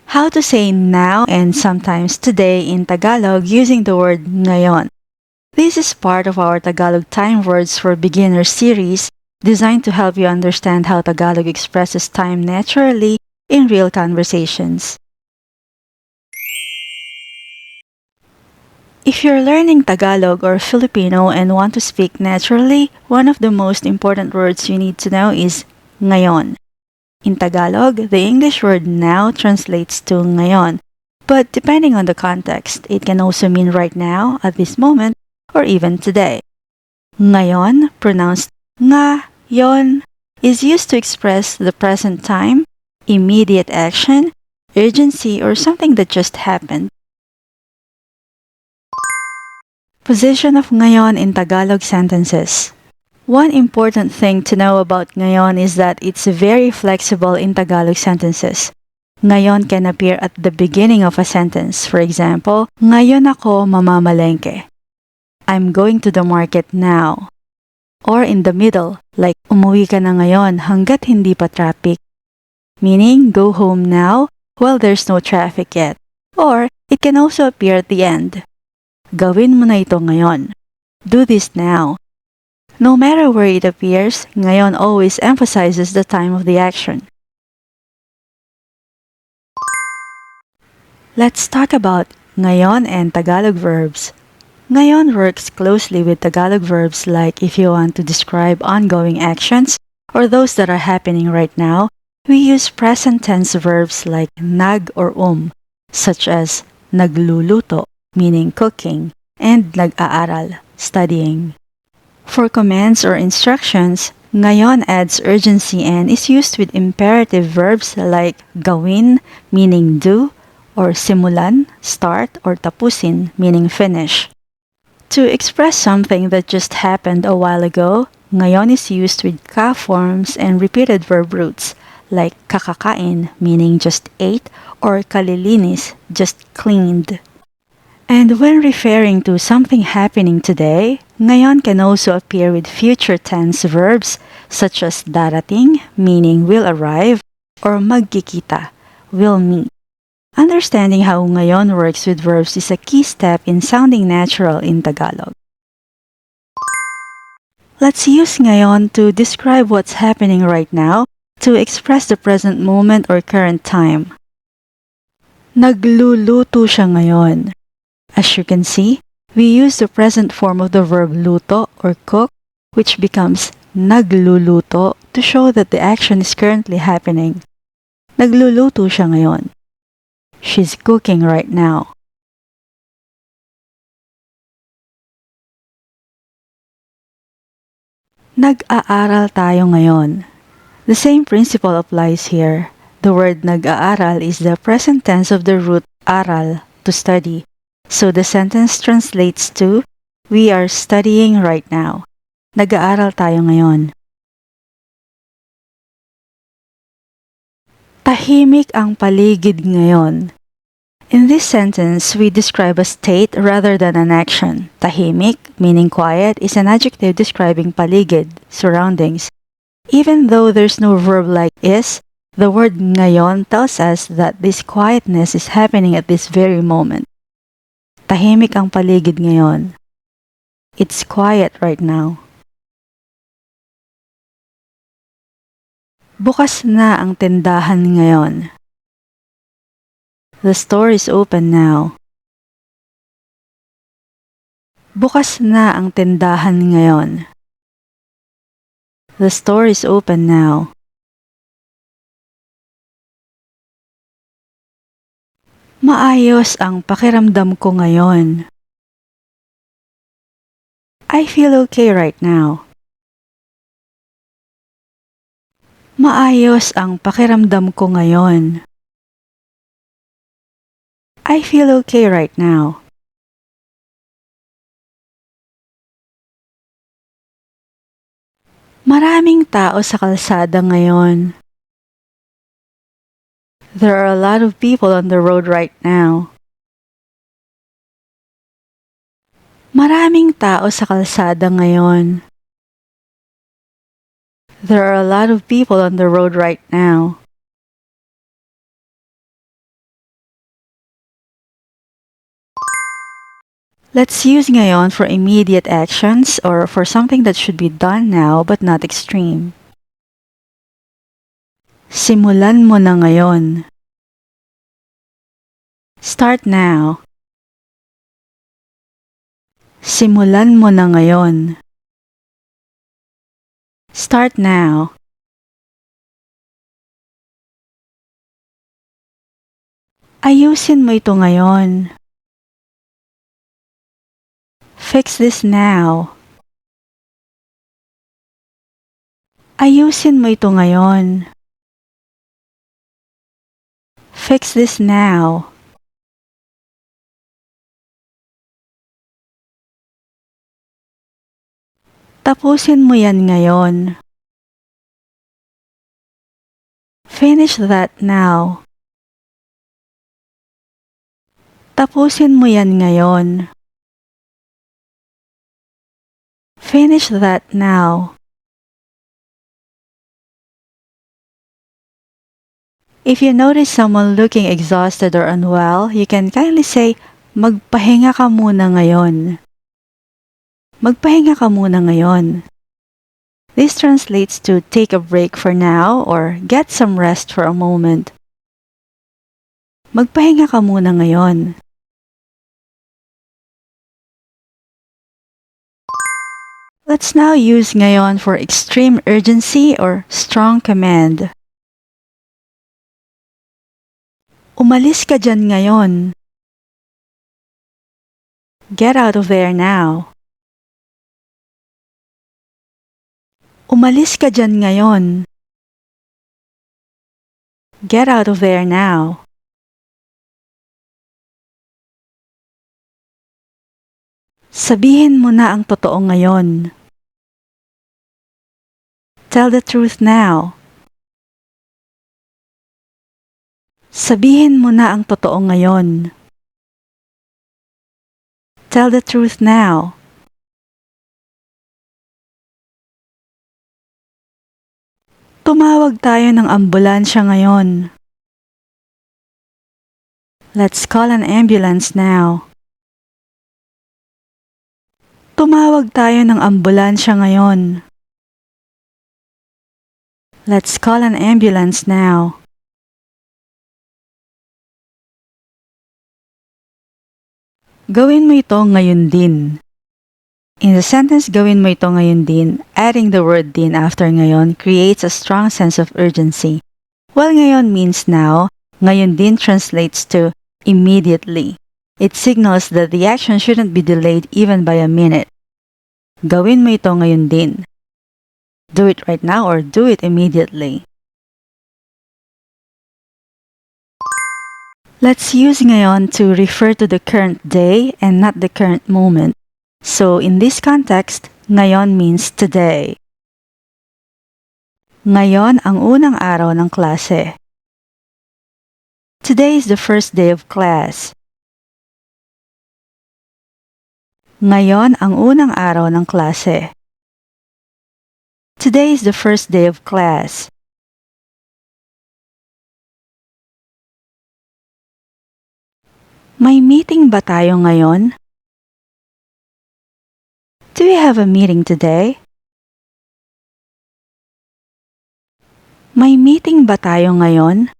How to say now and sometimes today in Tagalog using the word ngayon. This is part of our Tagalog Time Words for Beginners series designed to help you understand how Tagalog expresses time naturally in real conversations. If you're learning Tagalog or Filipino and want to speak naturally, one of the most important words you need to know is ngayon. In Tagalog, the English word now translates to ngayon, but depending on the context, it can also mean right now, at this moment, or even today. Ngayon, pronounced nga, yon, is used to express the present time, immediate action, urgency, or something that just happened. Position of ngayon in Tagalog sentences. One important thing to know about ngayon is that it's very flexible in Tagalog sentences. Ngayon can appear at the beginning of a sentence. For example, ngayon ako mamamalengke. I'm going to the market now. Or in the middle, like umuwi ka na ngayon hanggat hindi pa traffic. Meaning, go home now while there's no traffic yet. Or, it can also appear at the end. Gawin mo na ito ngayon. Do this now. No matter where it appears, ngayon always emphasizes the time of the action. Let's talk about ngayon and Tagalog verbs. Ngayon works closely with Tagalog verbs like if you want to describe ongoing actions or those that are happening right now, we use present tense verbs like nag or such as nagluluto, meaning cooking, and nag-aaral, studying. For commands or instructions, ngayon adds urgency and is used with imperative verbs like gawin, meaning do, or simulan, start, or tapusin, meaning finish. To express something that just happened a while ago, ngayon is used with ka forms and repeated verb roots like kakakain, meaning just ate, or kalilinis, just cleaned. And when referring to something happening today, ngayon can also appear with future tense verbs such as darating, meaning will arrive, or magkikita, will meet. Understanding how ngayon works with verbs is a key step in sounding natural in Tagalog. Let's use ngayon to describe what's happening right now to express the present moment or current time. Nagluluto siya ngayon. As you can see, we use the present form of the verb luto or cook, which becomes nagluluto to show that the action is currently happening. Nagluluto siya ngayon. She's cooking right now. Nag-aaral tayo ngayon. The same principle applies here. The word nag-aaral is the present tense of the root aral, to study. So the sentence translates to, we are studying right now. Nag-aaral tayo ngayon. Tahimik ang paligid ngayon. In this sentence, we describe a state rather than an action. Tahimik, meaning quiet, is an adjective describing paligid, surroundings. Even though there's no verb like is, the word ngayon tells us that this quietness is happening at this very moment. Tahimik ang paligid ngayon. It's quiet right now. Bukas na ang tindahan ngayon. The store is open now. Bukas na ang tindahan ngayon. The store is open now. Maayos ang pakiramdam ko ngayon. I feel okay right now. Maayos ang pakiramdam ko ngayon. I feel okay right now. Maraming tao sa kalsada ngayon. There are a lot of people on the road right now. Maraming tao sa kalsada ngayon. There are a lot of people on the road right now. Let's use ngayon for immediate actions or for something that should be done now but not extreme. Simulan mo na ngayon. Start now. Simulan mo na ngayon. Start now. Ayusin mo ito ngayon. Fix this now. Ayusin mo ito ngayon. Fix this now. Tapusin mo yan ngayon. Finish that now. Tapusin mo yan ngayon. Finish that now. If you notice someone looking exhausted or unwell, you can kindly say, magpahinga ka muna ngayon. Magpahinga ka muna ngayon. This translates to take a break for now or get some rest for a moment. Magpahinga ka muna ngayon. Let's now use ngayon for extreme urgency or strong command. Umalis ka dyan ngayon. Get out of there now. Umalis ka dyan ngayon. Get out of there now. Sabihin mo na ang totoo ngayon. Tell the truth now. Sabihin mo na ang totoo ngayon. Tell the truth now. Tumawag tayo ng ambulansya ngayon. Let's call an ambulance now. Tumawag tayo ng ambulansya ngayon. Let's call an ambulance now. Gawin mo ito ngayon din. In the sentence, gawin mo ito ngayon din, adding the word din after ngayon creates a strong sense of urgency. While ngayon means now, ngayon din translates to immediately. It signals that the action shouldn't be delayed even by a minute. Gawin mo ito ngayon din. Do it right now or do it immediately. Let's use ngayon to refer to the current day and not the current moment. So in this context, ngayon means today. Ngayon ang unang araw ng klase. Today is the first day of class. Ngayon ang unang araw ng klase. Today is the first day of class. May meeting ba tayo ngayon? Do we have a meeting today? May meeting ba tayo ngayon?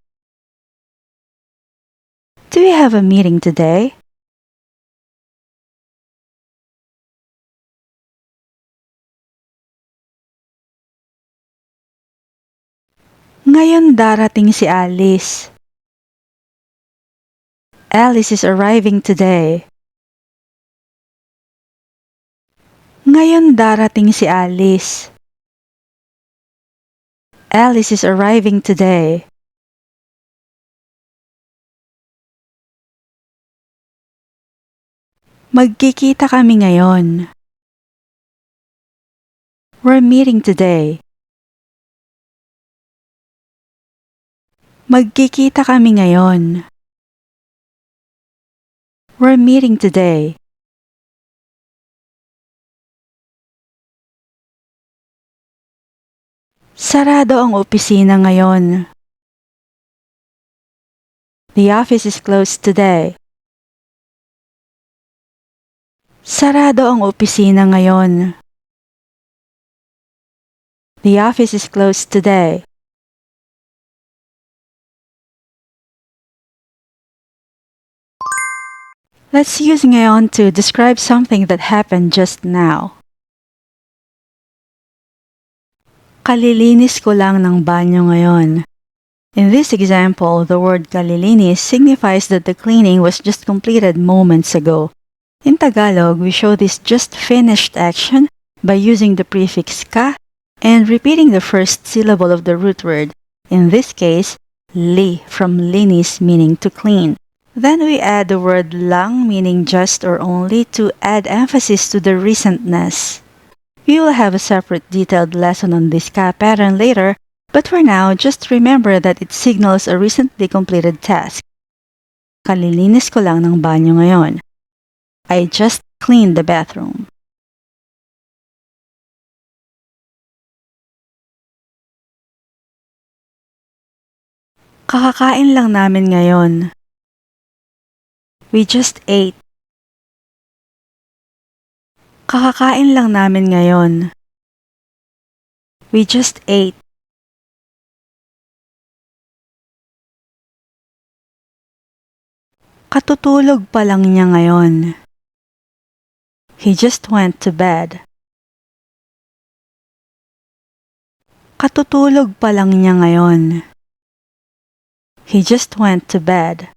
Do we have a meeting today? Ngayon darating si Alice. Alice is arriving today. Ngayon darating si Alice. Alice is arriving today. Magkikita kami ngayon. We're meeting today. Magkikita kami ngayon. We're meeting today. Sarado ang opisina ngayon. The office is closed today. Sarado ang opisina ngayon. The office is closed today. Let's use ngayon to describe something that happened just now. Kalilinis ko lang ng banyo ngayon. In this example, the word kalilinis signifies that the cleaning was just completed moments ago. In Tagalog, we show this just finished action by using the prefix ka and repeating the first syllable of the root word, in this case, li from linis meaning to clean. Then we add the word lang meaning just or only to add emphasis to the recentness. We will have a separate detailed lesson on this ka pattern later, but for now, just remember that it signals a recently completed task. Kalilinis ko lang ng banyo ngayon. I just cleaned the bathroom. Kakakain lang namin ngayon. We just ate. Kakakain lang namin ngayon. We just ate. Katutulog pa lang niya ngayon. He just went to bed. Katutulog pa lang niya ngayon. He just went to bed.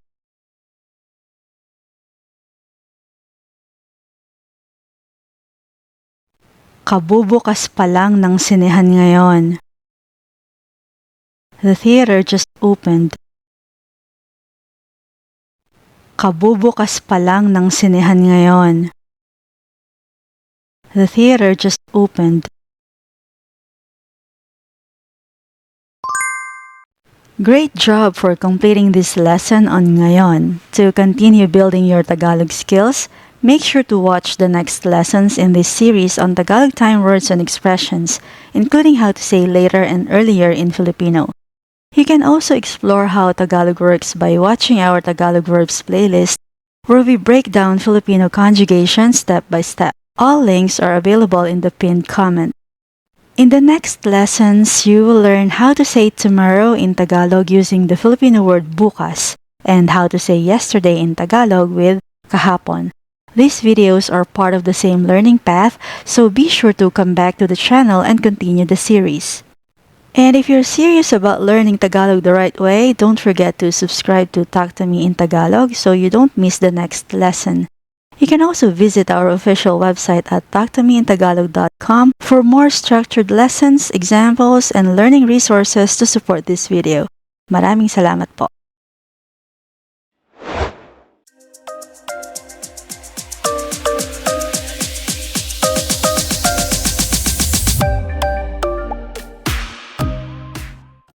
Kabubukas pa lang ng sinehan ngayon. The theater just opened. Kabubukas pa lang ng sinehan ngayon. The theater just opened. Great job for completing this lesson on ngayon. To continue building your Tagalog skills, make sure to watch the next lessons in this series on Tagalog time words and expressions, including how to say later and earlier in Filipino. You can also explore how Tagalog works by watching our Tagalog verbs playlist, where we break down Filipino conjugation step by step. All links are available in the pinned comment. In the next lessons, you will learn how to say tomorrow in Tagalog using the Filipino word bukas, and how to say yesterday in Tagalog with kahapon. These videos are part of the same learning path, so be sure to come back to the channel and continue the series. And if you're serious about learning Tagalog the right way, don't forget to subscribe to Talk to Me in Tagalog so you don't miss the next lesson. You can also visit our official website at talktomeintagalog.com for more structured lessons, examples, and learning resources to support this video. Maraming salamat po.